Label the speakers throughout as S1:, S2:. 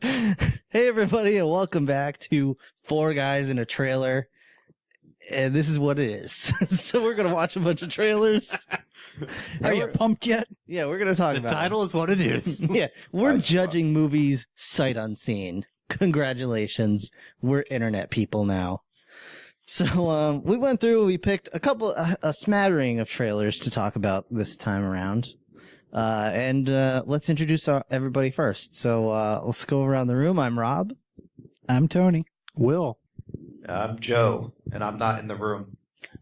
S1: Hey everybody, and welcome back to Four Guys in a Trailer. And this is what it is. So we're gonna watch a bunch of trailers.
S2: Are you pumped yet?
S1: Yeah, we're gonna talk about
S3: The title is what it is.
S1: Yeah, we're judging movies sight unseen. Congratulations, we're internet people now. So we went through, we picked a smattering of trailers to talk about this time around. And let's introduce everybody first. So let's go around the room. I'm Rob.
S2: I'm Tony.
S3: Will.
S4: I'm Joe, and I'm not in the room.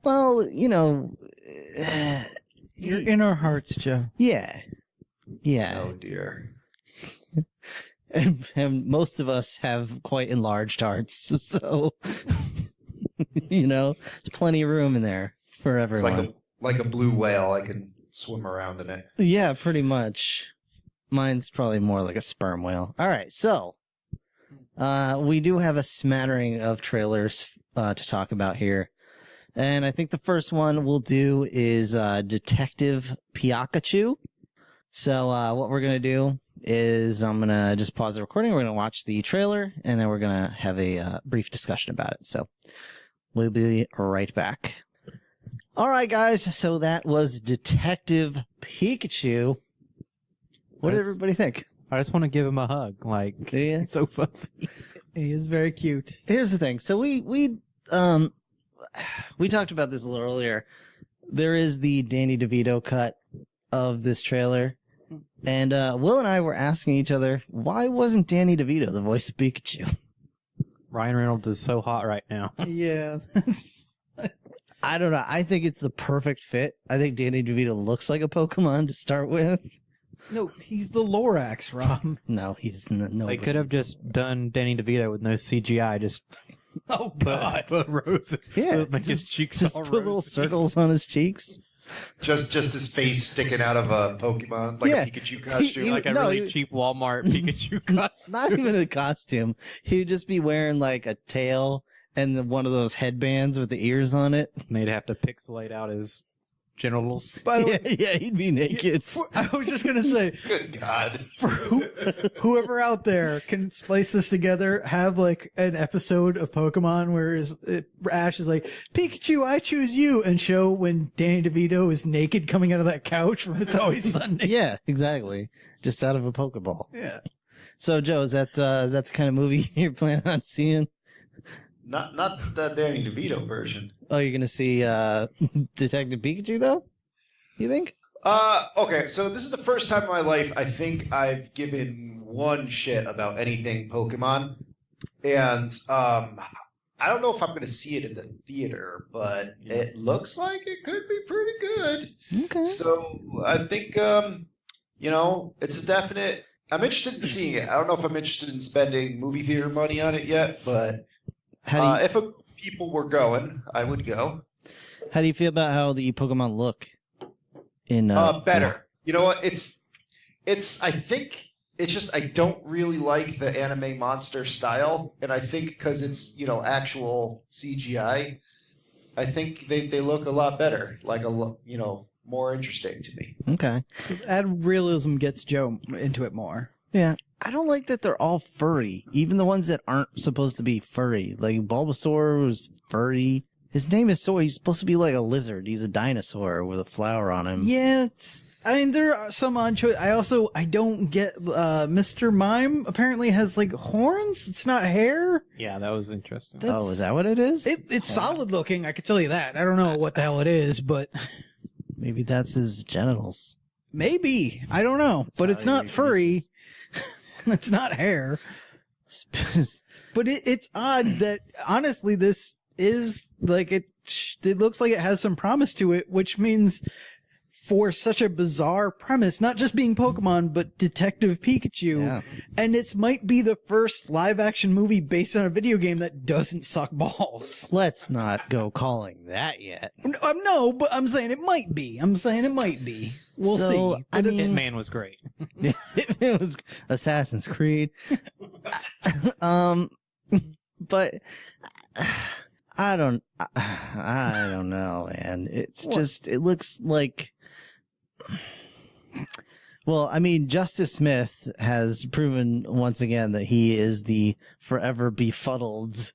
S1: Well, you know,
S2: You're in our hearts, Joe.
S1: yeah.
S4: Oh dear.
S1: And most of us have quite enlarged hearts, so you know, there's plenty of room in there for
S4: It's
S1: everyone.
S4: like a blue whale. I can swim around in it.
S1: Yeah, pretty much. Mine's probably more like a sperm whale. All right, so we do have a smattering of trailers to talk about here. And I think the first one we'll do is Detective Pikachu. So what we're going to do is I'm going to just pause the recording. We're going to watch the trailer, and then we're going to have a brief discussion about it. So we'll be right back. All right, guys. So that was Detective Pikachu. What did everybody think?
S3: I just want to give him a hug. Like,
S1: Yeah.
S3: he's so fuzzy.
S2: He is very cute.
S1: Here's the thing. So we talked about this a little earlier. There is the Danny DeVito cut of this trailer. And Will and I were asking each other, why wasn't Danny DeVito the voice of Pikachu?
S3: Ryan Reynolds is so hot right now.
S2: Yeah.
S1: I don't know. I think it's the perfect fit. I think Danny DeVito looks like a Pokemon to start with.
S2: No, he's the Lorax, Rob.
S1: No, he's no.
S3: They could have just done Danny DeVito with no CGI. Just
S2: Oh, God.
S3: put roses.
S1: Yeah,
S3: Make his cheeks
S1: just
S3: all
S1: put little
S3: rosy.
S1: circles on his cheeks.
S4: Just his face sticking out of a Pokemon, like
S1: Yeah.
S4: a Pikachu costume.
S3: Like a
S1: No,
S3: really
S1: you-
S3: cheap Walmart Pikachu costume.
S1: Not even a costume. He'd just be wearing like a tail and one of those headbands with the ears on it.
S3: And they'd have to pixelate out his genitals.
S2: By the way,
S1: Yeah, he'd be naked.
S2: I was just going to say,
S4: Good God.
S2: for whoever out there can splice this together, have like an episode of Pokemon where Ash is like, Pikachu, I choose you, and show when Danny DeVito is naked coming out of that couch from It's Always Sunday.
S1: Yeah, exactly. Just out of a Pokeball.
S2: Yeah.
S1: So, Joe, is that the kind of movie you're planning on seeing?
S4: Not the Danny DeVito version.
S1: Oh, you're gonna see Detective Pikachu, though? You think?
S4: Okay, so this is the first time in my life I think I've given one shit about anything Pokemon. And I don't know if I'm going to see it in the theater, but it looks like it could be pretty good.
S1: Okay.
S4: So I think, it's a definite. I'm interested in seeing it. I don't know if I'm interested in spending movie theater money on it yet, but
S1: How
S4: if people were going, I would go.
S1: do you feel about how the Pokemon look in
S4: Better. You know what? I think it's just I don't really like the anime monster style, and I think because it's actual CGI, I think they look a lot better, like more interesting to me.
S1: Okay.
S2: So add realism gets Joe into it more.
S1: Yeah. I don't like that they're all furry, even the ones that aren't supposed to be furry. Like Bulbasaur was furry. His name is Soy. He's supposed to be like a lizard. He's a dinosaur with a flower on him.
S2: Yeah, there are some on choice. I don't get Mr. Mime apparently has like horns. It's not hair.
S3: Yeah, that was interesting.
S1: Oh, is that what it is?
S2: It's solid looking. I can tell you that. I don't know what the hell it is, but
S1: Maybe that's his genitals.
S2: maybe I don't know. But it's not furry. It's not hair. But it's odd that honestly this is like it looks like it has some promise to it, which means for such a bizarre premise, not just being Pokemon, but Detective Pikachu.
S1: Yeah.
S2: And it might be the first live action movie based on a video game that doesn't suck balls.
S1: Let's not go calling that yet.
S2: No, but I'm saying it might be. We'll
S1: So,
S2: see.
S1: I
S2: But
S1: mean-
S2: it's-
S3: Hitman was great.
S1: It was Assassin's Creed. But I don't know, man. It's just, it looks like Well, I mean, Justice Smith has proven once again that he is the forever befuddled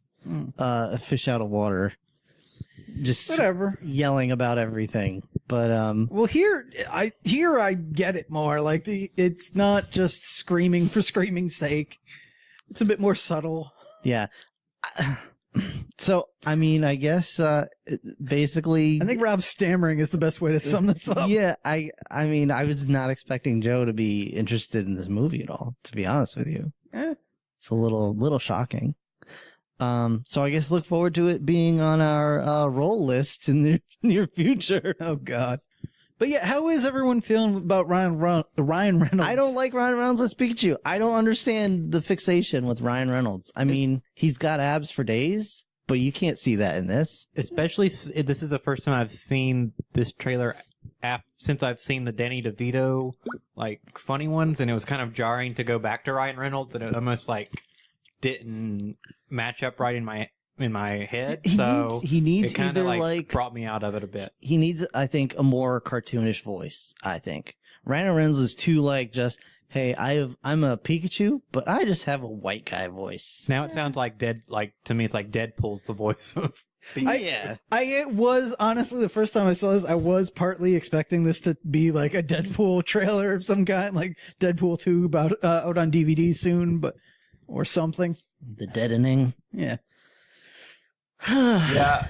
S1: fish out of water. Just
S2: Whatever.
S1: yelling about everything. But
S2: Well, here I get it more. Like it's not just screaming for screaming's sake. It's a bit more subtle.
S1: yeah. So, I mean, I guess basically
S2: I think Rob stammering is the best way to sum this up.
S1: yeah, I mean, I was not expecting Joe to be interested in this movie at all, to be honest with you. It's a little shocking. So I guess look forward to it being on our roll list in the near future.
S2: Oh God. But yeah, how is everyone feeling about Ryan Reynolds?
S1: I don't like Ryan Reynolds as Pikachu. I don't understand the fixation with Ryan Reynolds. I mean, he's got abs for days, but you can't see that in this.
S3: Especially, this is the first time I've seen this trailer since I've seen the Danny DeVito, like, funny ones, and it was kind of jarring to go back to Ryan Reynolds, and it almost, like, didn't match up right in my head.
S1: He needs
S3: it kind
S1: either
S3: of
S1: like
S3: brought me out of it a bit.
S1: he needs, I think, a more cartoonish voice. I think Ryan Reynolds is too like just, hey, I'm a Pikachu, but I just have a white guy voice.
S3: Now it sounds like to me it's like Deadpool's the voice of
S1: Yeah,
S2: It was honestly the first time I saw this, I was partly expecting this to be like a Deadpool trailer of some kind, like Deadpool 2 about out on DVD soon, or something.
S1: the deadening.
S2: Yeah.
S4: Yeah.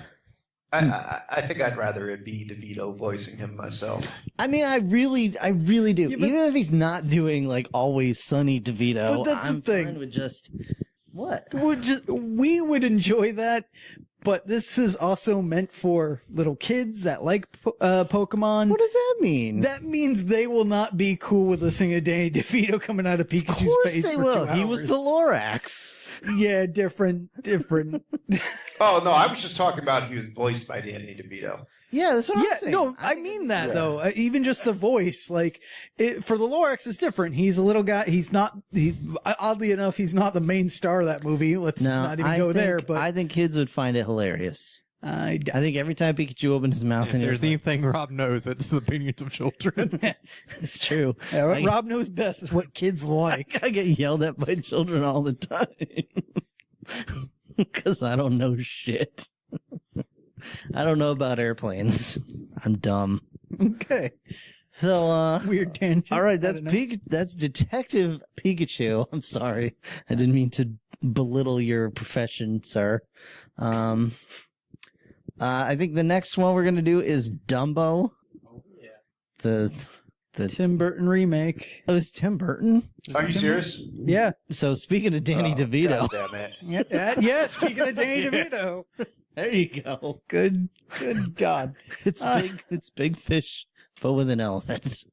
S4: I think I'd rather it be DeVito voicing him myself.
S1: I mean, I really do.
S2: Yeah, but-
S1: Even if he's not doing like Always Sunny DeVito,
S2: But that's the
S1: I'm
S2: thing.
S1: fine with just what.
S2: We would enjoy that, but this is also meant for little kids that like Pokemon.
S1: What does that mean?
S2: That means they will not be cool with listening to Danny DeVito coming out of
S1: Of
S2: Pikachu's
S1: course
S2: face
S1: they
S2: for
S1: will.
S2: 2
S1: He was
S2: hours.
S1: the Lorax.
S2: Yeah, different.
S4: Oh no, I was just talking about he was voiced by Danny DeVito.
S1: Yeah, that's what I'm
S2: Yeah,
S1: saying.
S2: no, I mean that
S4: yeah.
S2: though. Even just the voice, like for the Lorax is different. He's a little guy. He's not. Oddly enough, he's not the main star of that movie. Let's
S1: No,
S2: not even
S1: I
S2: go
S1: think,
S2: there. But
S1: I think kids would find it hilarious.
S2: I
S1: I think every time Pikachu opened his mouth,
S3: If
S1: and
S3: there's anything Rob knows, it's the opinions of children.
S1: it's true.
S2: yeah,
S1: I-
S2: Rob knows best is what kids like.
S1: I get yelled at by children all the time because I don't know shit. I don't know about airplanes. I'm dumb.
S2: Okay,
S1: So,
S2: weird tangent.
S1: all right,
S2: I don't know.
S1: that's Detective Pikachu. I'm sorry, I didn't mean to belittle your profession, sir. I think the next one we're gonna do is Dumbo. The
S2: Tim Burton remake.
S1: oh, it's Tim Burton.
S4: Are you serious?
S2: Yeah,
S1: So speaking of Danny
S4: Oh,
S1: DeVito,
S4: God damn it.
S2: yeah. Speaking of Danny DeVito,
S1: there you go.
S2: good God.
S1: It's big fish, but with an elephant.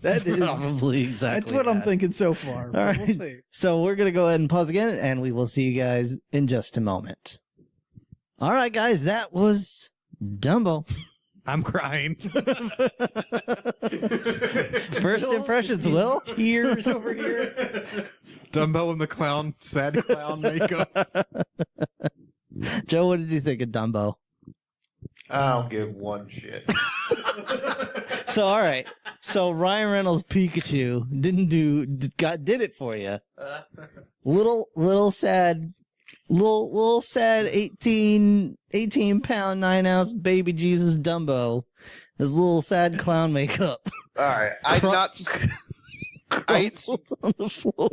S2: That is
S1: Probably exactly.
S2: That's what I'm
S1: that.
S2: thinking so far. But
S1: All
S2: We'll
S1: right.
S2: see.
S1: So we're gonna go ahead and pause again, and we will see you guys in just a moment. All right, guys, that was Dumbo.
S3: I'm crying.
S1: First impressions, Will.
S2: Tears over here.
S3: Dumbo and the clown, sad clown makeup.
S1: Joe, what did you think of Dumbo?
S4: I don't give one shit.
S1: So, all right. So Ryan Reynolds Pikachu did it for you. Little sad 18 pound 9 ounce baby Jesus Dumbo. His little sad clown makeup.
S4: All right, I did not. I didn't see
S1: on the floor.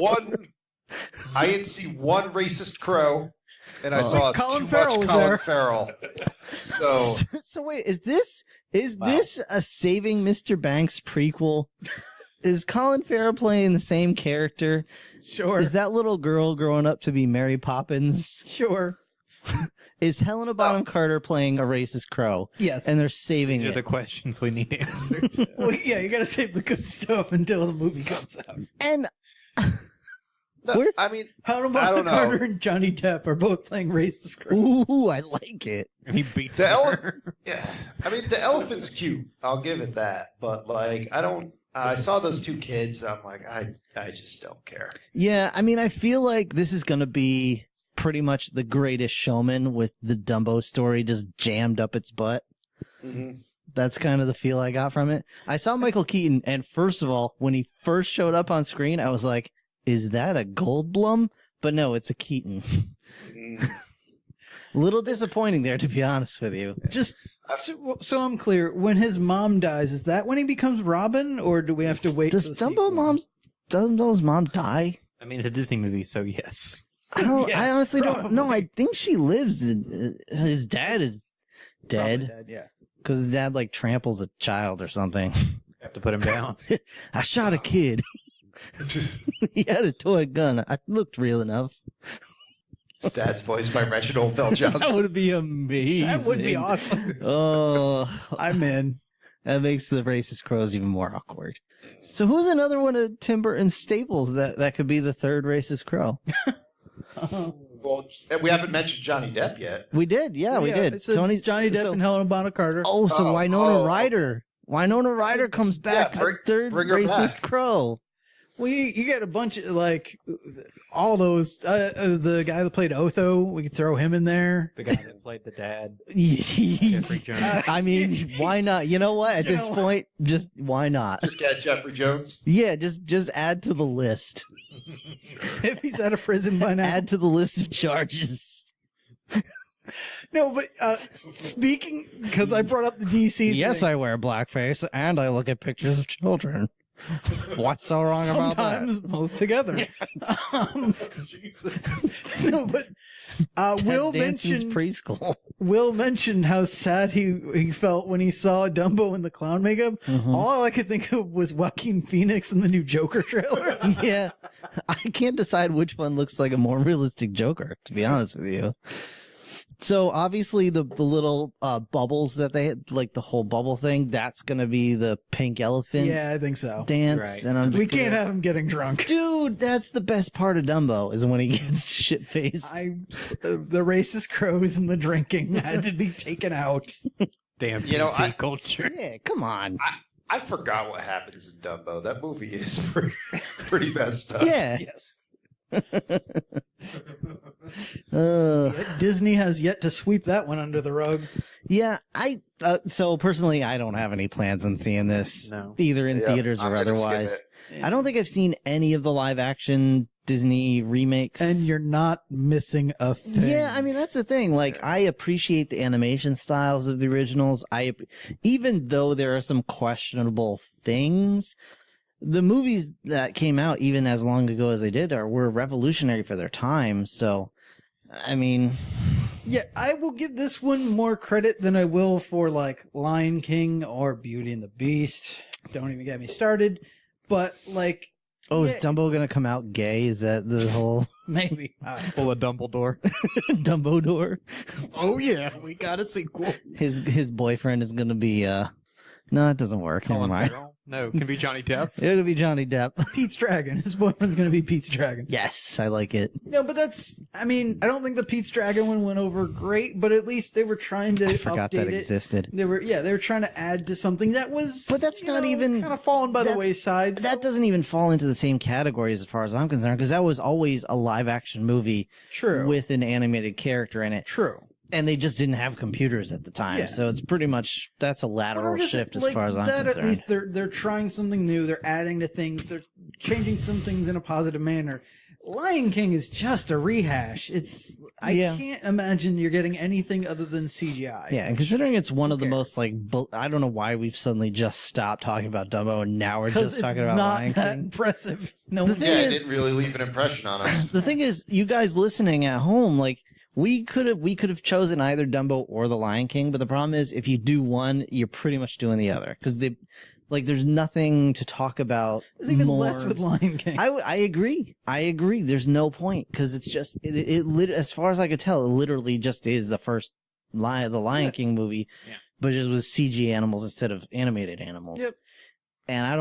S4: I didn't see one racist crow, and I saw
S2: Colin
S4: too
S2: Farrell
S4: much
S2: was
S4: Colin
S2: there.
S4: Farrell. So
S1: So wait, is this a Saving Mr. Banks prequel? Is Colin Farrell playing the same character?
S2: Sure.
S1: Is that little girl growing up to be Mary Poppins?
S2: Sure.
S1: Is Helena Bonham Carter playing a racist crow?
S2: Yes.
S1: And they're saving
S3: These are the
S1: it.
S3: questions we need answered.
S2: Well, yeah, you gotta save the good stuff until the movie comes out.
S1: And
S4: no,
S1: Where-
S4: I mean,
S2: Hannah
S4: I don't know.
S2: Carter and Johnny Depp are both playing racist crows.
S1: ooh, I like it.
S3: And he beats
S4: the
S3: her.
S4: elephant. Yeah, I mean the elephant's cute. I'll give it that. But like, I don't. I saw those two kids. I'm like, I just don't care.
S1: Yeah, I mean, I feel like this is gonna be pretty much The Greatest Showman with the Dumbo story just jammed up its butt.
S4: Mm-hmm.
S1: That's kind of the feel I got from it. I saw Michael Keaton, and first of all, when he first showed up on screen, I was like, is that a Goldblum? But no, it's a Keaton. A little disappointing there, to be honest with you.
S2: Just so I'm clear, when his mom dies, is that when he becomes Robin, or do we have to wait?
S1: Does Dumbo's mom die?
S3: I mean, it's a Disney movie, so yes.
S1: I don't.
S2: Yeah,
S1: I honestly
S2: probably.
S1: don't know. I think she lives. His dad is dead
S2: Dead, yeah.
S1: because his dad like tramples a child or something.
S3: Have to put him down.
S1: I shot a kid. He had a toy gun. I looked real enough.
S4: His dad's voiced by Reginald Bell Johnson.
S1: That would be amazing.
S2: That would be awesome.
S1: Oh,
S2: I'm in.
S1: that makes the racist crows even more awkward. So who's another one of Tim Burton's staples that could be the third racist crow?
S4: Well, we haven't mentioned Johnny Depp yet.
S1: We did, yeah, we did.
S2: It's Johnny Depp and Helena Bonham Carter.
S1: Oh, so
S4: Oh,
S1: Winona
S4: oh,
S1: Ryder. Winona Ryder comes back as third
S4: bring her
S1: racist
S4: back.
S1: crow.
S2: Well, you get a bunch of like all those. The guy that played Otho, we could throw him in there.
S3: The guy that played the dad, Jeffrey Jones.
S1: I mean, why not? You know what? At
S2: You
S1: this
S2: know
S1: point, just why not?
S4: Just get Jeffrey Jones.
S1: Yeah, just add to the list.
S2: If he's out of prison by now.
S1: Add to the list of charges.
S2: No, but speaking, because I brought up the DC.
S1: Yes,
S2: thing.
S1: I wear blackface and I look at pictures of children. What's so wrong about that?
S2: Sometimes both together. No, but Will
S1: Danson's
S2: mentioned
S1: preschool.
S2: Will mentioned how sad he felt when he saw Dumbo in the clown makeup.
S1: Mhm.
S2: All I could think of was Joaquin Phoenix in the new Joker trailer.
S1: Yeah, I can't decide which one looks like a more realistic Joker, to be honest with you. So obviously the little bubbles that they had, like the whole bubble thing, that's gonna be the pink elephant
S2: Yeah, I think so.
S1: dance,
S3: Right.
S1: and I'm just
S2: We can't
S1: gonna-
S2: have him getting drunk.
S1: Dude, that's the best part of Dumbo is when he gets shit faced.
S2: The racist crows and the drinking had to be taken out.
S3: Damn
S4: You know,
S3: PC culture.
S1: Yeah, come on.
S4: I forgot what happens in Dumbo. That movie is pretty messed up.
S1: Yeah.
S2: Yes. Disney has yet to sweep that one under the rug.
S1: Yeah, so personally, I don't have any plans on seeing this,
S3: No.
S1: either in
S4: Yeah,
S1: theaters
S4: I'm
S1: or
S4: gonna skip
S1: otherwise.
S4: it.
S1: I don't think I've seen any of the live action Disney remakes.
S2: And you're not missing a thing.
S1: Yeah, I mean that's the thing. Like, I appreciate the animation styles of the originals. Even though there are some questionable things, the movies that came out even as long ago as they did were revolutionary for their time. So, I mean,
S2: Yeah, I will give this one more credit than I will for like Lion King or Beauty and the Beast. Don't even get me started. But like,
S1: oh, is
S2: yeah,
S1: Dumbo gonna come out gay? Is that the whole
S2: maybe.
S3: Full of Dumbledore.
S1: Dumbo door?
S3: Oh yeah, we got a sequel.
S1: His boyfriend is gonna be no, it doesn't work. Never mind.
S3: No, it can be Johnny Depp.
S1: It'll be Johnny Depp.
S2: Pete's Dragon. His boyfriend's going to be Pete's Dragon.
S1: Yes, I like it.
S2: No, but I mean, I don't think the Pete's Dragon one went over great, but at least they were trying to
S1: I forgot
S2: update
S1: that
S2: it.
S1: existed.
S2: They were trying to add to something that was,
S1: But that's not even-
S2: kind of fallen by the
S1: that's-
S2: wayside.
S1: That doesn't even fall into the same category as far as I'm concerned, because that was always a live action movie
S2: True.
S1: with an animated character in it.
S2: True.
S1: And they just didn't have computers at the time.
S2: Yeah.
S1: So it's pretty much, that's a
S2: But
S1: lateral
S2: I'm just,
S1: shift as
S2: like,
S1: far as I'm
S2: that,
S1: concerned.
S2: At least they're trying something new. They're adding to things. They're changing some things in a positive manner. Lion King is just a rehash. I
S1: Yeah.
S2: can't imagine you're getting anything other than CGI.
S1: Yeah, and considering it's one of the
S2: cares?
S1: most like, I don't know why we've suddenly just stopped talking about Dumbo and now we're
S2: Because
S1: just
S2: it's
S1: talking about
S2: not
S1: Lion
S2: that
S1: King.
S2: impressive. No
S1: The
S2: one
S1: thing
S4: Yeah,
S1: is-
S4: it didn't really leave an impression on us.
S1: The thing is, you guys listening at home, like, we could have chosen either Dumbo or the Lion King, but the problem is if you do one, you're pretty much doing the other because there's nothing to talk about.
S2: There's even
S1: more.
S2: less with Lion King.
S1: I agree. There's no point because it's just as far as I could tell, it literally just is the first the Lion King movie,
S3: Yeah.
S1: but just with CG animals instead of animated animals.
S2: Yep.
S1: And I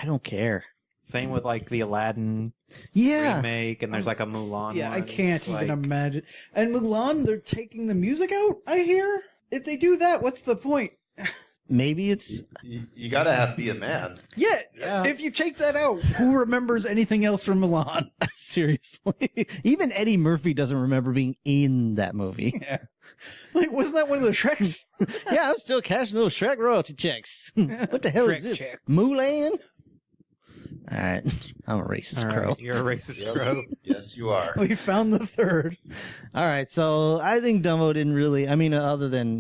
S1: don't care.
S3: Same with like the Aladdin
S1: Yeah.
S3: remake, and there's like a Mulan.
S2: Yeah, I
S3: one.
S2: can't
S3: It's
S2: even
S3: like-
S2: imagine. And Mulan, they're taking the music out, I hear. If they do that, what's the point?
S1: maybe it's
S4: You gotta be a man.
S2: Yeah,
S4: Yeah.
S2: if you take that out, who remembers anything else from Milan?
S1: seriously. Even Eddie Murphy doesn't remember being in that movie.
S2: Yeah. Like, wasn't that one of the Shreks?
S1: Yeah, I'm still cashing those Shrek royalty checks. What the hell
S2: Shrek
S1: is this?
S2: checks.
S1: Mulan? All right, I'm a racist
S3: All
S1: crow.
S3: right, you're a racist
S4: Yep.
S3: crow.
S4: Yes, you are.
S2: We found the third.
S1: All right, so I think Dumbo didn't really. I mean, other than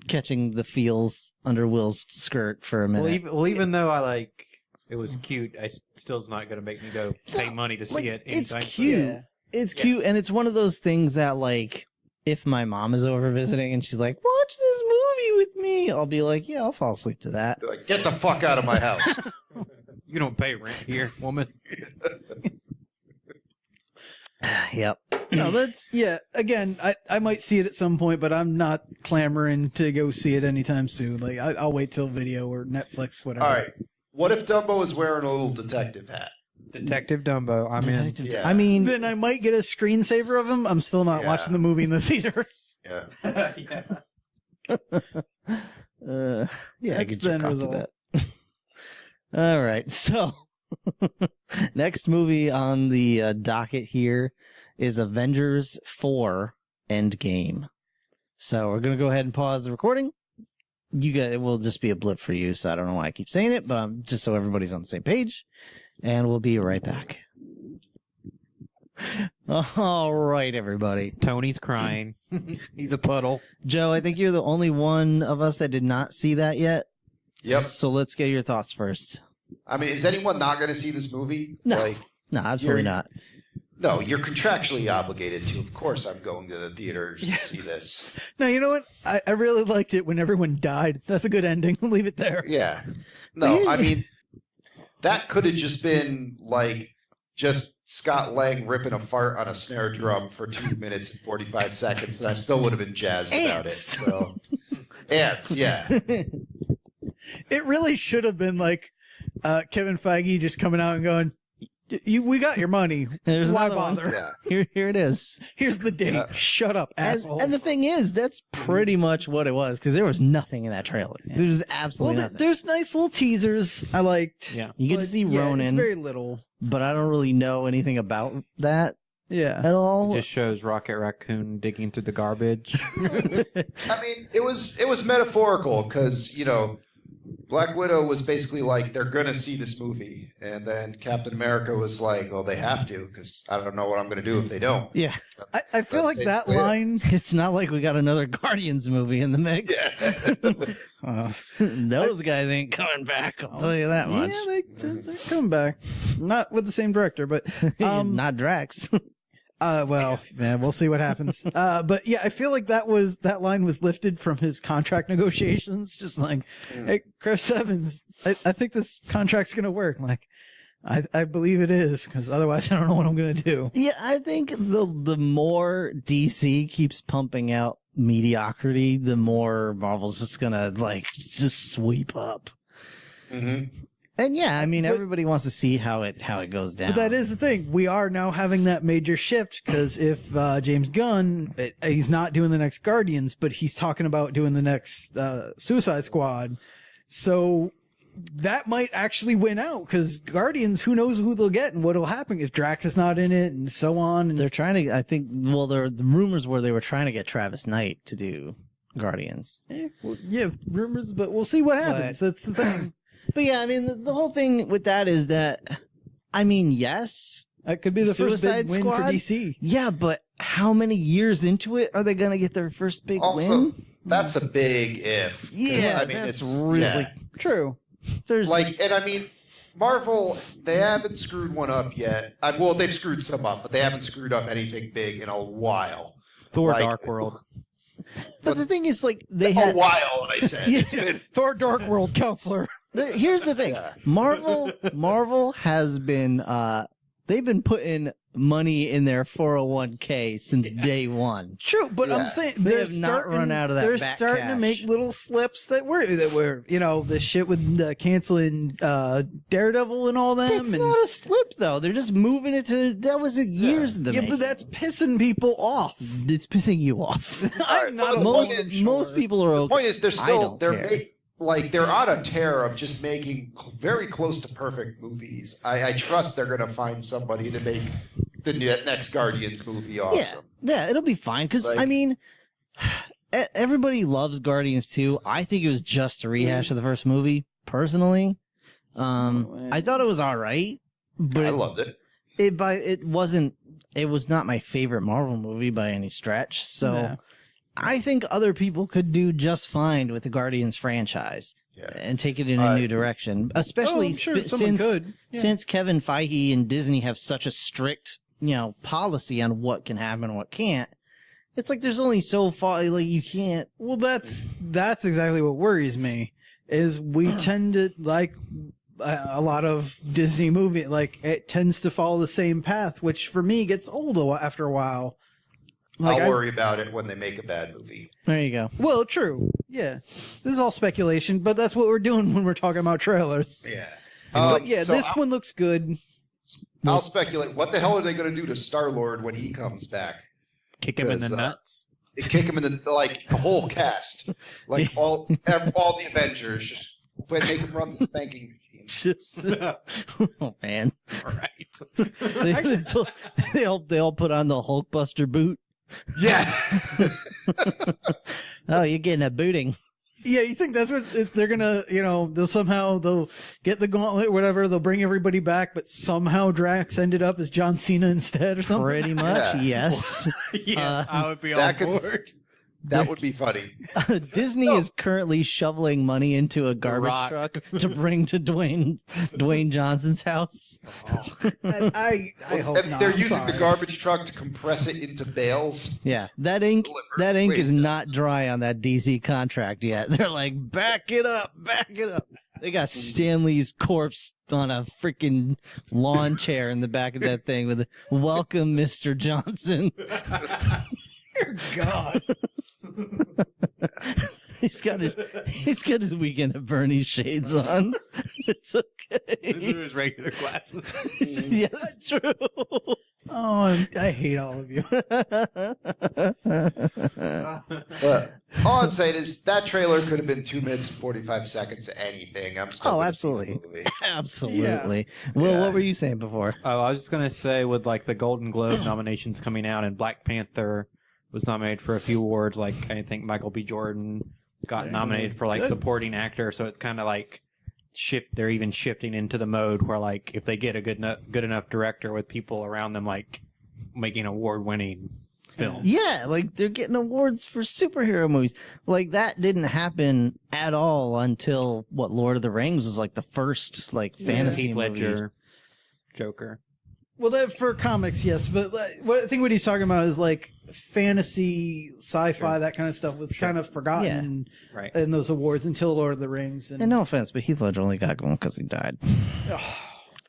S1: catching the feels under Will's skirt for a minute.
S3: Even though I like it was cute, I still is not going to make me go pay money to see it.
S1: It's
S3: anytime
S1: cute.
S3: soon.
S2: Yeah.
S1: It's cute, and it's one of those things that, like, if my mom is over visiting and she's like, "Watch this movie with me," I'll be like, "Yeah, I'll fall asleep to that."
S4: They're like, get the fuck out of my house.
S3: You don't pay rent here, woman.
S1: Yep.
S2: No, that's again, I might see it at some point, but I'm not clamoring to go see it anytime soon. Like I'll wait till video or Netflix, whatever.
S4: All right. What if Dumbo is wearing a little detective hat?
S3: Detective Dumbo, I'm in.
S4: Yeah.
S1: I mean,
S2: Then I might get a screensaver of him. I'm still not
S4: Yeah.
S2: watching the movie in the theater.
S4: Yeah.
S1: yeah, I
S2: That's
S1: could
S2: the
S1: jerk
S2: end
S1: off to
S2: result.
S1: that. All right, so next movie on the docket here is Avengers 4 Endgame. So we're gonna go ahead and pause the recording. It will just be a blip for you, so I don't know why I keep saying it, but just so everybody's on the same page, and we'll be right back. All right, everybody.
S3: Tony's crying. He's a puddle.
S1: Joe, I think you're the only one of us that did not see that yet.
S4: Yep.
S1: So let's get your thoughts first.
S4: I mean, is anyone not going to see this movie?
S1: No.
S4: Like,
S1: No, absolutely
S4: You're-
S1: not.
S4: no, you're contractually obligated to. Of course, I'm going to the theaters to see this.
S2: No, you know what? I really liked it when everyone died. That's a good ending. We'll leave it there.
S4: Yeah. No, I mean, that could have just been like just Scott Lang ripping a fart on a snare drum for 2 minutes and 45 seconds, and I still would have been jazzed about it.
S1: Ants.
S4: So, ants, yeah.
S2: It really should have been like Kevin Feige just coming out and going, we got your money.
S1: There's
S2: Why
S1: another one.
S2: bother?
S4: Yeah.
S1: Here it is.
S2: Here's the date.
S4: Yeah.
S2: Shut up, assholes.
S1: And the thing is, that's pretty much what it was, because there was nothing in that trailer. There was absolutely nothing.
S2: there's nice little teasers I liked.
S3: Yeah.
S1: You get to
S2: But,
S1: see
S2: yeah,
S1: Ronan,
S2: It's very little.
S1: but I don't really know anything about that
S2: Yeah.
S1: at all.
S3: Just shows Rocket Raccoon digging through the garbage.
S4: I mean, it was metaphorical because, Black Widow was basically like, they're going to see this movie. And then Captain America was like, well, they have to because I don't know what I'm going to do if they don't.
S1: Yeah.
S2: I feel like that
S4: basically it.
S2: line.
S1: It's not like we got another Guardians movie in the mix.
S4: Yeah.
S1: Those guys ain't coming back, I'll tell you that much.
S2: Yeah, they're coming back. Not with the same director, but
S1: Not Drax.
S2: well, yeah, we'll see what happens. But yeah, I feel like that line was lifted from his contract negotiations. Just like, hey, Chris Evans, I think this contract's gonna work. Like, I believe it is, because otherwise I don't know what I'm gonna do.
S1: Yeah, I think the more DC keeps pumping out mediocrity, the more Marvel's just gonna just sweep up.
S4: Mhm.
S1: And yeah, I mean, everybody wants to see how it goes down.
S2: But that is the thing. We are now having that major shift, because if James Gunn, he's not doing the next Guardians, but he's talking about doing the next Suicide Squad. So that might actually win out, because Guardians, who knows who they'll get and what'll happen if Drax is not in it and so on. And
S1: they're trying to. I think. Well, the rumors were they were trying to get Travis Knight to do Guardians.
S2: yeah, rumors, but we'll see what happens. That's the thing.
S1: But yeah, I mean, the whole thing with that is that, I mean, yes,
S2: That could be the first
S1: Suicide
S2: big win for
S1: Squad?
S2: DC.
S1: yeah, but how many years into it are they gonna get their first big
S4: Also,
S1: win?
S4: that's a big if.
S1: Yeah,
S4: I mean,
S1: that's
S4: it's
S1: really
S4: yeah.
S2: True.
S1: there's
S4: And I mean, Marvel, they haven't screwed one up yet. Well, they've screwed some up, but they haven't screwed up anything big in a while.
S3: Thor
S4: Like-
S3: Dark World.
S1: But the thing is, they
S4: A
S1: had.
S4: while, I said.
S1: Yeah.
S4: It's been,
S2: Thor Dark World Counselor.
S1: Here's the thing:
S4: Yeah.
S1: Marvel has been. They've been putting money in their 401k since day one.
S2: True, but
S4: Yeah.
S2: I'm saying
S1: They
S2: they're
S1: have not
S2: starting,
S1: run out of that
S2: They're
S1: back
S2: starting to
S1: cash.
S2: make little slips that were the shit with canceling Daredevil and all them.
S1: It's
S2: and
S1: not a slip though. They're just moving it to. That was years in the
S2: yeah,
S1: making.
S2: but that's pissing people off.
S1: It's pissing you off.
S4: All right,
S2: I'm not
S4: well,
S2: a
S4: the
S1: most
S4: point is-
S2: sure.
S1: most people are
S4: the
S1: okay.
S4: point is,
S1: I don't care.
S4: like they're on a tear of just making very close to perfect movies. I trust they're going to find somebody to make the next Guardians movie awesome.
S1: Yeah, it'll be fine. Because,
S4: Like-
S1: I mean, everybody loves Guardians 2. I think it was just a rehash of the first movie, personally. I thought it was all right. But
S4: I loved it.
S1: it was not my favorite Marvel movie by any stretch. So
S2: Yeah.
S1: I think other people could do just fine with the Guardians franchise
S4: Yeah.
S1: and take it in a new direction, especially
S2: I'm sure someone could. Yeah.
S1: since Kevin Feige and Disney have such a strict, policy on what can happen and what can't. It's like there's only so far, like you can't.
S2: Well, that's exactly what worries me. Is we tend to like a lot of Disney movie, like it tends to follow the same path, which for me gets old after a while. Like
S4: I'll worry about it when they make a bad movie.
S1: There you go.
S2: Well, true. Yeah, this is all speculation, but that's what we're doing when we're talking about trailers.
S3: Yeah.
S2: But yeah,
S4: So
S2: this one looks good.
S4: I'll speculate. What the hell are they going to do to Star-Lord when he comes back?
S3: Kick him in the
S4: 'Cause,
S3: nuts.
S4: Kick him in the whole cast, like all the Avengers, just make him run the spanking machine.
S1: Just, oh man,
S3: All right.
S1: they all put on the Hulkbuster boot.
S4: Yeah.
S1: Oh, you're getting a booting.
S2: Yeah, you think that's what they're gonna, they'll get the gauntlet, whatever, they'll bring everybody back, but somehow Drax ended up as John Cena instead or something?
S1: Pretty much,
S4: Yeah.
S1: yes.
S3: Yes, I would be on
S4: that could-
S3: board.
S4: That would be funny.
S1: Disney is currently shoveling money into a garbage
S3: Rock.
S1: truck to bring to Dwayne Johnson's house.
S2: I hope
S4: And
S2: not.
S4: they're
S2: I'm
S4: using
S2: sorry.
S4: the garbage truck to compress it into bales.
S1: Yeah, that ink
S4: Delivered.
S1: is
S4: Wait.
S1: not dry on that DC contract yet. They're like, back it up. They got Stanley's corpse on a freaking lawn chair in the back of that thing with "Welcome, Mr. Johnson."
S2: Dear God.
S1: He's got his Weekend at Bernie's shades on. It's
S3: These
S1: okay.
S3: are his regular glasses.
S1: Yeah, that's true.
S2: Oh, I hate all of you.
S4: But all I'm saying is that trailer could have been 2 minutes and 45 seconds of anything. I'm still
S1: Oh,
S4: gonna see the
S1: absolutely.
S4: movie.
S1: Absolutely. Will,
S4: Yeah.
S1: what were you saying before?
S3: Oh, I was just gonna say, with like the Golden Globe nominations coming out, and Black Panther was nominated for a few awards. Like I think Michael B. Jordan got nominated for like
S2: Good.
S3: supporting actor. So it's kind of like they're even shifting into the mode where like if they get a good enough director with people around them, like making award-winning film.
S1: Yeah, like they're getting awards for superhero movies. Like that didn't happen at all until Lord of the Rings was like the first like fantasy
S3: Heath
S1: movie.
S3: Ledger, Joker.
S2: Well, for comics, yes, but I think what he's talking about is like fantasy, sci-fi, that kind of stuff was kind of forgotten
S3: Right.
S2: in those awards until Lord of the Rings.
S1: And no offense, but Heath Ledger only got going because he died.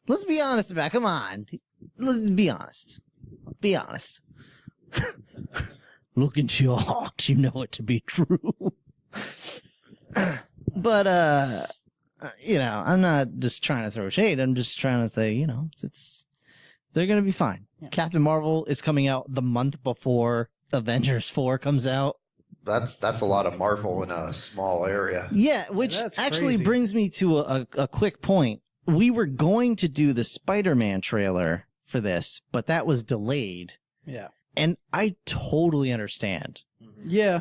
S1: Let's be honest about it. Come on. Let's be honest. Be honest. Look into your heart. You know it to be true. But, I'm not just trying to throw shade. I'm just trying to say, they're going to be fine.
S2: Yeah.
S1: Captain Marvel is coming out the month before Avengers 4 comes out.
S4: That's a lot of Marvel in a small area.
S1: Yeah, which
S2: that's
S1: actually
S2: crazy.
S1: brings me to a quick point. We were going to do the Spider-Man trailer for this, but that was delayed.
S2: Yeah.
S1: And I totally understand.
S2: Yeah.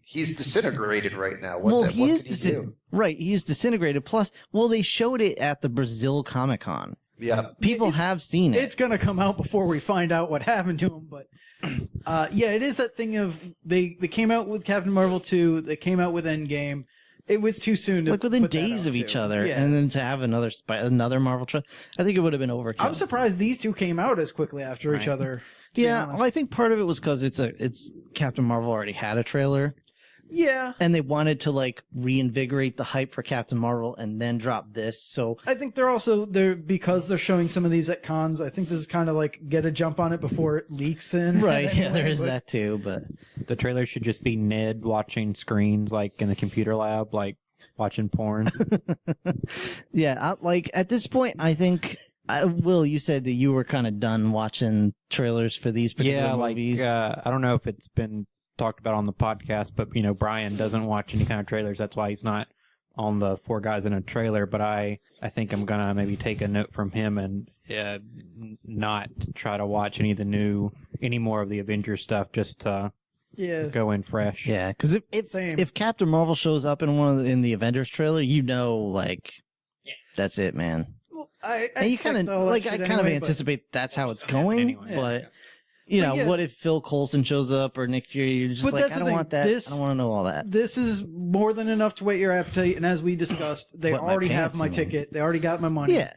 S4: He's disintegrated right now.
S1: He is
S4: do?
S1: right. He's disintegrated. Plus, they showed it at the Brazil Comic Con.
S4: Yeah.
S1: People have seen it.
S2: It's going to come out before we find out what happened to him, but it is that thing of they came out with Captain Marvel 2, they came out with Endgame. It was too soon to
S1: like within
S2: put that
S1: days
S2: out,
S1: of each
S2: too.
S1: other,
S2: Yeah.
S1: and then to have another Marvel trailer, I think it would have been overkill.
S2: I'm surprised these two came out as quickly after each
S3: Right.
S2: other. to be
S1: Yeah,
S2: honest.
S1: well, I think part of it was because it's Captain Marvel already had a trailer.
S2: Yeah.
S1: And they wanted to like reinvigorate the hype for Captain Marvel and then drop this. So
S2: I think because they're showing some of these at cons. I think this is kind of like get a jump on it before it leaks in.
S1: right, yeah, there is
S2: But-
S1: that too. But
S3: The trailer should just be Ned watching screens like in the computer lab, like watching porn.
S1: yeah, at this point, I think Will, you said that you were kind of done watching trailers for these particular
S3: Yeah, like
S1: movies.
S3: I don't know if it's been talked about on the podcast, but Brian doesn't watch any kind of trailers. That's why he's not on the Four Guys in a Trailer. But I think I'm gonna maybe take a note from him and not try to watch any more of the Avengers stuff. Just to go in fresh.
S1: Yeah, because if Captain Marvel shows up in the Avengers trailer, that's it, man.
S2: Well, I
S1: kind of anticipate that's how it's going.
S3: Anyway.
S1: But what if Phil Coulson shows up or Nick Fury? You're just I don't want that. I don't want to know all that.
S2: This is more than enough to whet your appetite. And as we discussed, they already have my ticket. They already got my money.
S1: Yeah.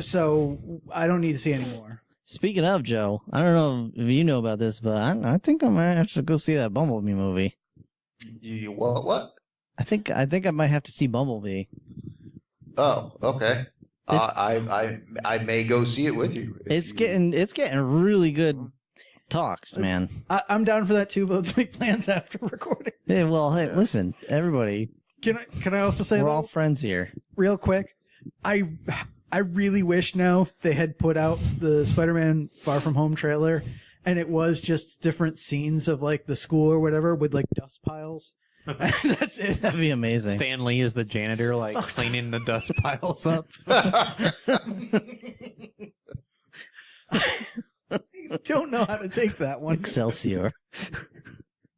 S2: So I don't need to see any more.
S1: Speaking of, Joe, I don't know if you know about this, but I think I might have to go see that Bumblebee movie.
S4: You what?
S1: I think I might have to see Bumblebee.
S4: Oh, okay. I may go see it with you.
S1: It's getting really good talks, man.
S2: I'm down for that too, but let's make plans after recording.
S1: Hey, listen, everybody.
S2: Can I also say
S1: we're all friends here?
S2: Real quick, I really wish now they had put out the Spider-Man Far From Home trailer, and it was just different scenes of like the school or whatever with like dust piles. That's it.
S1: That'd be amazing.
S3: Stan Lee is the janitor, like cleaning the dust piles up.
S2: I don't know how to take that one.
S1: Excelsior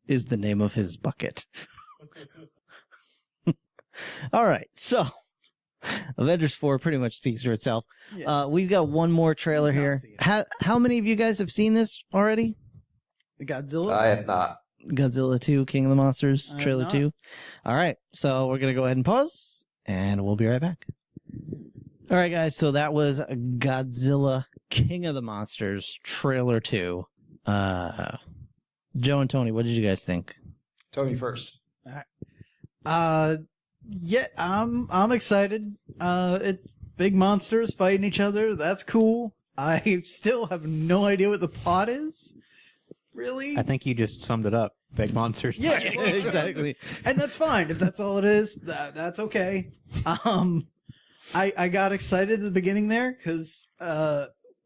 S1: is the name of his bucket. All right, so Avengers 4 pretty much speaks for itself. Yeah. We've got one more trailer here. How many of you guys have seen this already?
S2: Godzilla?
S4: I have not.
S1: Godzilla 2, King of the Monsters, trailer 2. All right, so we're going to go ahead and pause, and we'll be right back. All right, guys, so that was Godzilla, King of the Monsters, trailer 2. Joe and Tony, what did you guys think?
S4: Tony first.
S2: Yeah, I'm excited. It's big monsters fighting each other. That's cool. I still have no idea what the plot is. Really?
S3: I think you just summed it up. Big monsters.
S2: Yeah, exactly. And that's fine. If that's all it is, that's okay. I got excited at the beginning there because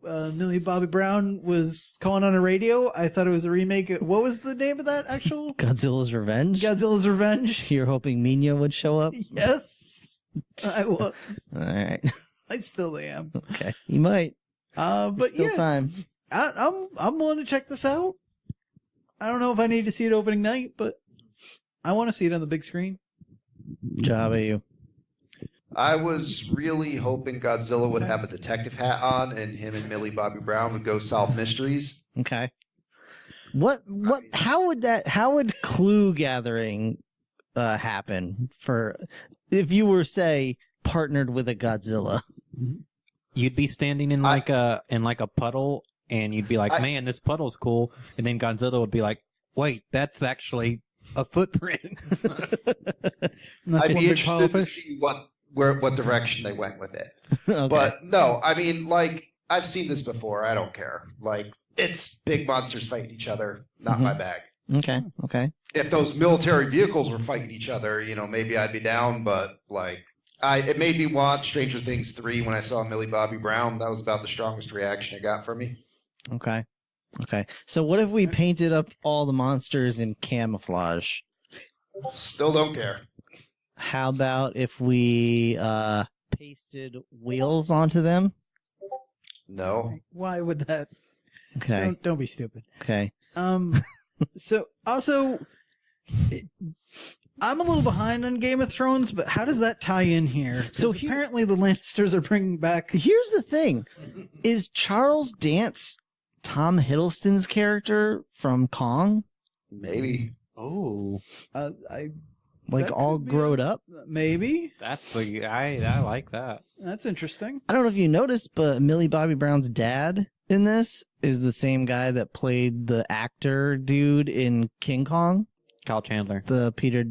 S2: Millie Bobby Brown was calling on a radio. I thought it was a remake. What was the name of that actual?
S1: Godzilla's Revenge?
S2: Godzilla's Revenge.
S1: You're hoping Minya would show up?
S2: Yes, I was.
S1: All right.
S2: I still am.
S1: Okay. You might.
S2: But
S1: still time.
S2: I'm willing to check this out. I don't know if I need to see it opening night, but I want to see it on the big screen.
S1: How about you?
S4: I was really hoping Godzilla would have a detective hat on, and him and Millie Bobby Brown would go solve mysteries.
S1: Okay. How would clue gathering happen for if you were, say, partnered with a Godzilla?
S3: You'd be standing in like a puddle, and you'd be like, "Man, this puddle's cool," and then Godzilla would be like, "Wait, that's actually a footprint."
S4: I'd be interested to see what direction they went with it.
S1: Okay.
S4: But no, I mean, like, I've seen this before. I don't care. Like, it's big monsters fighting each other. Not my bag.
S1: Okay.
S4: If those military vehicles were fighting each other, maybe I'd be down. But like, it made me watch Stranger Things 3 when I saw Millie Bobby Brown. That was about the strongest reaction it got from me.
S1: Okay. So what if we painted up all the monsters in camouflage?
S4: Still don't care.
S1: How about if we pasted wheels onto them?
S4: No.
S2: Why would that?
S1: Okay.
S2: Don't be stupid.
S1: Okay.
S2: So also, I'm a little behind on Game of Thrones, but how does that tie in here? So apparently the Lannisters are bringing back.
S1: Here's the thing: is Charles Dance Tom Hiddleston's character from Kong?
S4: Maybe.
S3: Oh,
S1: all grown up?
S2: Maybe.
S3: That's I like that.
S2: That's interesting.
S1: I don't know if you noticed, but Millie Bobby Brown's dad in this is the same guy that played the actor dude in King Kong.
S3: Kyle Chandler.
S1: The Peter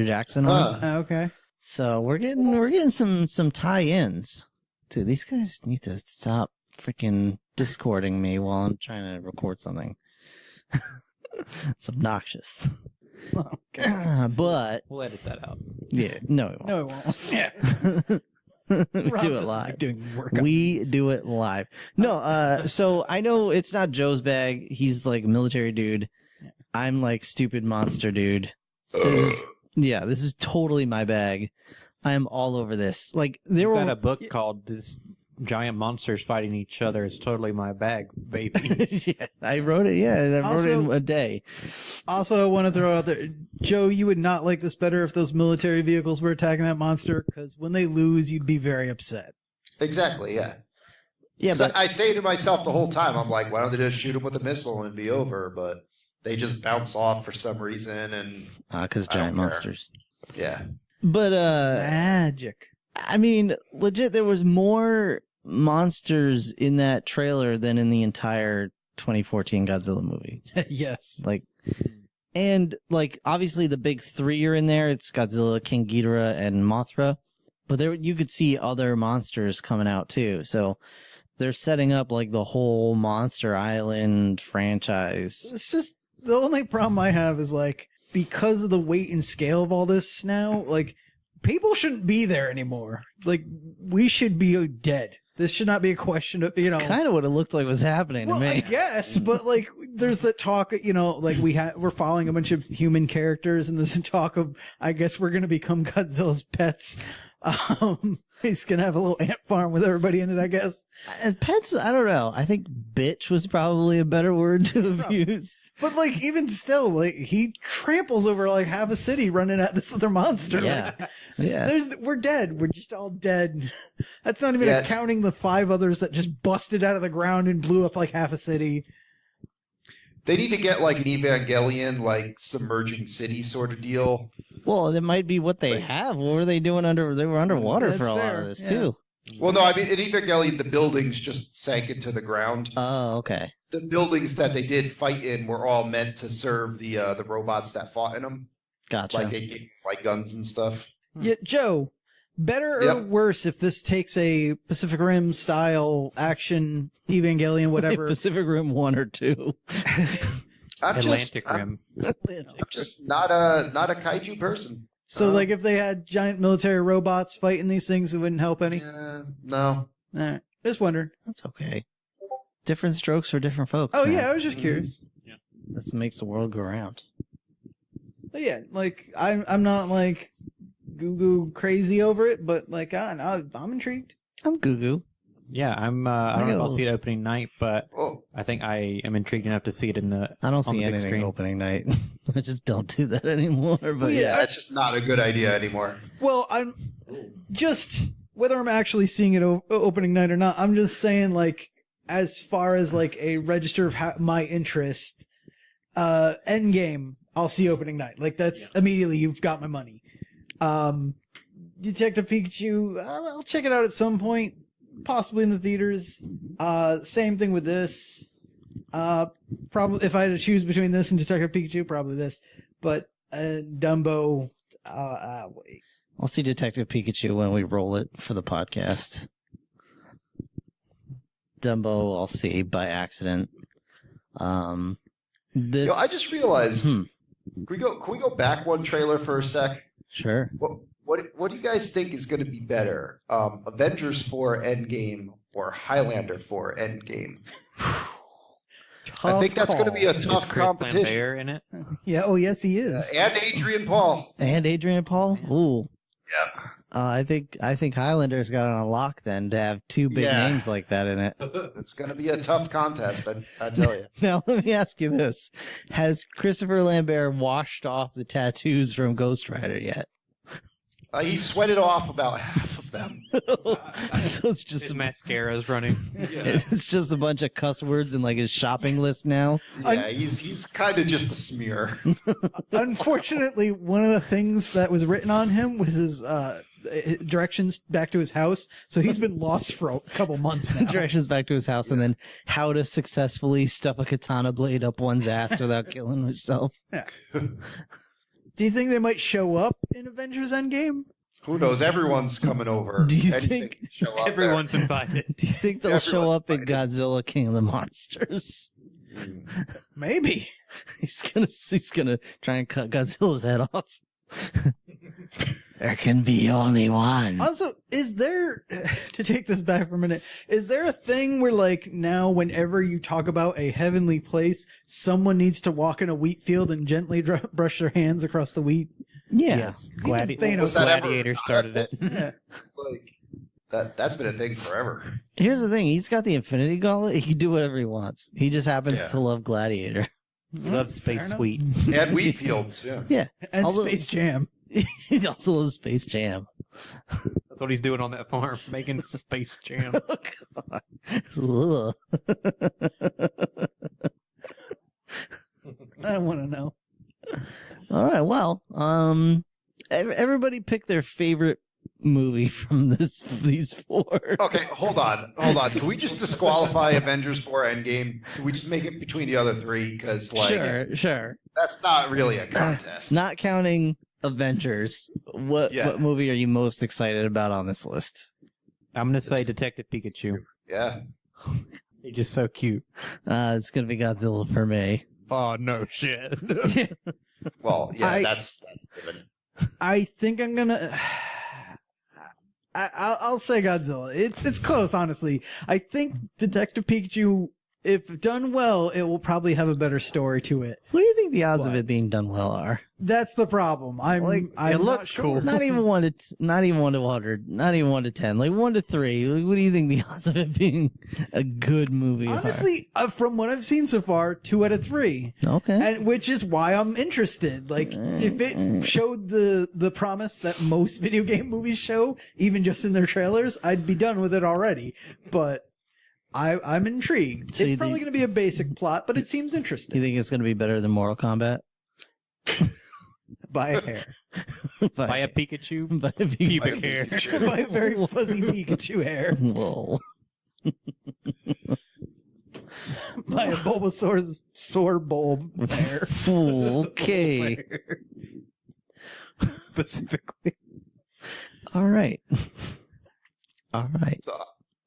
S1: Jackson one.
S2: Okay.
S1: So we're getting some tie-ins. Dude, these guys need to stop freaking discording me while I'm trying to record something. It's obnoxious.
S2: Okay.
S1: But
S3: we'll edit that out.
S1: Yeah, no,
S2: it won't.
S3: Yeah.
S1: We do it live.
S2: We
S1: do it live. No, so I know it's not Joe's bag. He's like a military dude. I'm like stupid monster dude. This is totally my bag. I am all over this. Like there
S3: We've
S1: were
S3: got a book called "This Giant Monsters Fighting Each Other." It's totally my bag, baby.
S1: yeah, I wrote it. Yeah, I wrote it in a day.
S2: Also, I want to throw out there, Joe, you would not like this better if those military vehicles were attacking that monster, because when they lose, you'd be very upset.
S4: Exactly, yeah.
S1: Yeah, but
S4: I say to myself the whole time, I'm like, why don't they just shoot him with a missile and be over? But they just bounce off for some reason, and
S1: because
S4: I don't
S1: giant
S4: care.
S1: monsters.
S4: Yeah.
S1: But
S2: Magic.
S1: I mean, legit, there was more monsters in that trailer than in the entire 2014 Godzilla movie.
S2: Yes.
S1: Like, and like obviously the big three are in there. It's Godzilla, King Ghidorah, and Mothra. But there, you could see other monsters coming out too. So they're setting up like the whole Monster Island franchise.
S2: It's just, the only problem I have is like, because of the weight and scale of all this now, like, people shouldn't be there anymore. Like, we should be dead. This should not be a question of,
S1: Kind of what it looked like was happening to
S2: well,
S1: me.
S2: I guess, but like, there's the talk, like we're following a bunch of human characters, and there's a talk of, I guess we're gonna become Godzilla's pets. He's gonna have a little ant farm with everybody in it, I guess.
S1: And pets, I don't know. I think bitch was probably a better word to use.
S2: But like, even still, like, he tramples over like half a city running at this other monster.
S1: Yeah. Yeah.
S2: We're dead. We're just all dead. That's not even
S4: Yeah.
S2: counting the 5 others that just busted out of the ground and blew up like half a city.
S4: They need to get like an Evangelion, like submerging city sort of deal.
S1: Well, that might be what they
S4: Like-
S1: have. What were they doing They were underwater
S2: That's
S1: for a lot
S2: fair,
S1: of this
S2: yeah.
S1: too.
S4: Well, no, I mean in Evangelion, the buildings just sank into the ground.
S1: Oh, okay.
S4: The buildings that they did fight in were all meant to serve the robots that fought in them.
S1: Gotcha.
S4: Like they gave like guns and stuff.
S2: Yeah, Joe, better or
S4: Yep.
S2: worse if this takes a Pacific Rim style action Evangelion, whatever?
S1: Pacific Rim 1 or 2.
S3: Atlantic Rim.
S4: I'm just not a kaiju person.
S2: So, like, if they had giant military robots fighting these things, it wouldn't help any?
S4: No.
S2: All right. Just wondering.
S1: That's okay. Different strokes for different folks.
S2: Oh,
S1: man.
S2: yeah, I was just curious.
S1: That's what makes the world go round.
S2: But yeah, like, I'm not, like, goo-goo crazy over it, but, like, I'm intrigued.
S1: I'm goo goo.
S3: Yeah, I don't know if I'll see it opening night, but
S4: Oh,
S3: I think I am intrigued enough to see it in the.
S1: I don't
S3: on
S1: see
S3: the big
S1: anything
S3: screen.
S1: opening night. I just don't do that anymore. But
S2: Well,
S1: yeah.
S2: yeah.
S4: that's just not a good idea anymore.
S2: Well, I'm just, whether I'm actually seeing it opening night or not, I'm just saying, like, as far as, like, a register of my interest, Endgame, I'll see opening night. Like, that's immediately, you've got my money. Detective Pikachu, I'll check it out at some point, possibly in the theaters. Same thing with this. Probably, if I had to choose between this and Detective Pikachu, probably this. But Dumbo, wait.
S1: I'll see Detective Pikachu when we roll it for the podcast. Dumbo, I'll see by accident. This.
S4: Yo, I just realized.
S1: Hmm.
S4: Can we go back one trailer for a sec?
S1: Sure.
S4: What do you guys think is going to be better? Avengers 4 Endgame or Highlander 4 Endgame? I think that's going to be a
S3: Is
S4: tough
S3: Chris
S4: competition.
S3: Lambert in it?
S2: Yeah, oh yes, he is.
S4: And Adrian Paul.
S1: And Adrian Paul. Ooh.
S4: Yeah.
S1: I think Highlander's got it on lock then to have 2 big
S4: Yeah.
S1: names like that in it.
S4: It's going to be a tough contest, I tell you.
S1: Now let me ask you this: has Christopher Lambert washed off the tattoos from Ghost Rider yet?
S4: He sweated off about half of them.
S1: So it's just
S3: His mascara's running.
S1: it's just a bunch of cuss words in like his shopping list now.
S4: Yeah, he's kind of just a smear.
S2: Unfortunately, one of the things that was written on him was his directions back to his house. So he's been lost for a couple months now.
S1: Directions back to his house, and then how to successfully stuff a katana blade up one's ass without killing himself.
S2: Do you think they might show up in Avengers Endgame?
S4: Who knows? Everyone's coming over.
S1: Do you
S4: Anything
S1: think
S4: can show up
S3: Everyone's invited.
S1: Do you think they'll show
S4: Everyone's
S1: up in Godzilla King of the Monsters?
S2: Maybe.
S1: He's gonna try and cut Godzilla's head off. There can be only one.
S2: Also, is there, to take this back for a minute, is there a thing where, like, now whenever you talk about a heavenly place, someone needs to walk in a wheat field and gently brush their hands across the wheat?
S1: Yeah.
S3: Yes,
S2: Thanos-
S4: Was that ever-
S3: Gladiator started it.
S2: Yeah.
S4: Like that's been a thing forever.
S1: Here's the thing. He's got the Infinity Gauntlet. He can do whatever he wants. He just happens
S4: Yeah.
S1: to love Gladiator.
S3: He loves Space
S2: enough.
S3: Sweet.
S4: And wheat fields, yeah.
S1: Yeah.
S2: And
S1: Although-
S2: Space Jam.
S1: He also loves Space Jam.
S3: That's what he's doing on that farm, making Space Jam.
S1: Oh, God. Ugh.
S2: I want to know.
S1: All right. Well, everybody pick their favorite movie from these four.
S4: Okay, hold on. Can we just disqualify Avengers 4 Endgame? Can we just make it between the other three? Because
S1: Sure.
S4: that's not really a contest.
S1: Not counting Avengers. What movie are you most excited about on this list?
S3: I'm gonna say Detective Pikachu.
S4: Yeah.
S3: He's just so cute.
S1: It's gonna be Godzilla for me.
S3: Oh no shit.
S4: Well, yeah,
S2: I-
S4: that's given.
S2: I think I'm gonna. I'll say Godzilla. It's close, honestly. I think Detective Pikachu, if done well, it will probably have a better story to it.
S1: What do you think the odds of
S2: What?
S1: it being done well are?
S2: That's the problem. I'm
S3: it
S2: not
S3: looks
S2: sure.
S3: cool.
S1: Not even 1 to 100, not even 1 to 10, like 1 to 3. Like, what do you think the odds of it being a good movie
S2: Honestly, from what I've seen so far, 2 out of 3.
S1: are? Okay.
S2: And which is why I'm interested. Like, if it showed the promise that most video game movies show, even just in their trailers, I'd be done with it already. But I'm intrigued.
S1: So you
S2: It's probably
S1: think-
S2: going to be a basic plot, but it seems
S1: Do
S2: interesting.
S1: you think it's gonna be better than Mortal Kombat?
S2: By a hair.
S3: By a Pikachu.
S1: By a
S3: Pubic hair.
S2: By a very fuzzy Pikachu hair.
S1: Whoa.
S2: By a Bulbasaur's sword bulb hair.
S1: Okay.
S3: Specifically.
S1: All right. All right.
S4: So,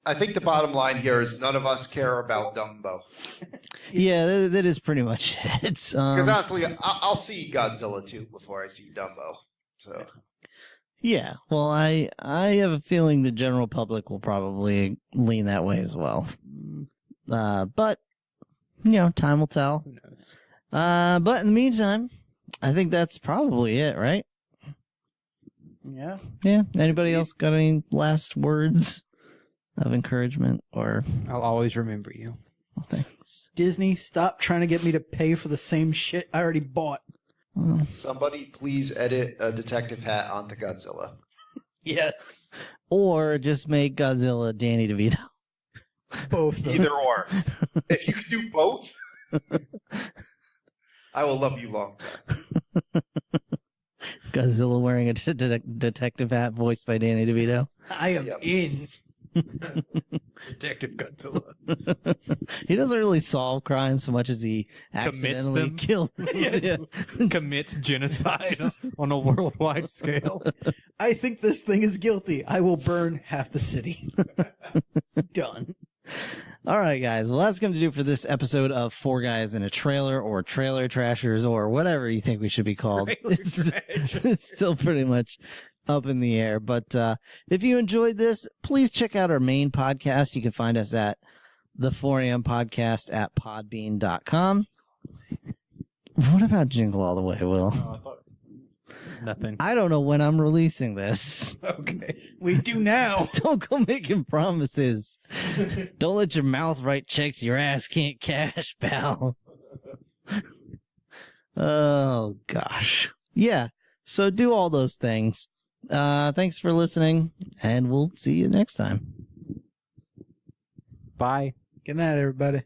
S4: I think the bottom line here is none of us care about Dumbo.
S1: Yeah, that is pretty much it.
S4: Because honestly, I'll see Godzilla 2 before I see Dumbo. So
S1: Yeah, well, I have a feeling the general public will probably lean that way as well. But time will tell.
S3: Who knows?
S1: But in the meantime, I think that's probably it, right?
S2: Yeah.
S1: Yeah. Anybody else got any last words of encouragement or
S3: I'll always remember you.
S1: things?
S2: Disney, stop trying to get me to pay for the same shit I already bought.
S1: Well,
S4: somebody please edit a detective hat onto Godzilla.
S2: Yes.
S1: or just make Godzilla Danny DeVito.
S2: Both of them.
S4: Either or. If you could do both, I will love you long time.
S1: Godzilla wearing a detective hat voiced by Danny DeVito.
S2: I am
S4: Yep.
S2: in.
S3: Detective Godzilla.
S1: He doesn't really solve crime so much as he accidentally
S3: them.
S1: kills. Yeah.
S3: Commits genocide on a worldwide scale.
S2: I think this thing is guilty. I will burn half the city. Done.
S1: All right, guys. Well, that's going to do for this episode of Four Guys in a Trailer or Trailer Trashers or whatever you think we should be called.
S3: Trailer Trashers.
S1: It's still pretty much up in the air. But if you enjoyed this, please check out our main podcast. You can find us at the 4am podcast at podbean.com. What about Jingle All the Way, Will?
S3: Nothing.
S1: I don't know when I'm releasing this.
S3: Okay.
S2: We do now.
S1: Don't go making promises. Don't let your mouth write checks your ass can't cash, pal. Oh, gosh. Yeah. So do all those things. Thanks for listening, and we'll see you next time.
S3: Bye.
S2: Good night, everybody.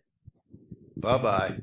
S4: Bye-bye.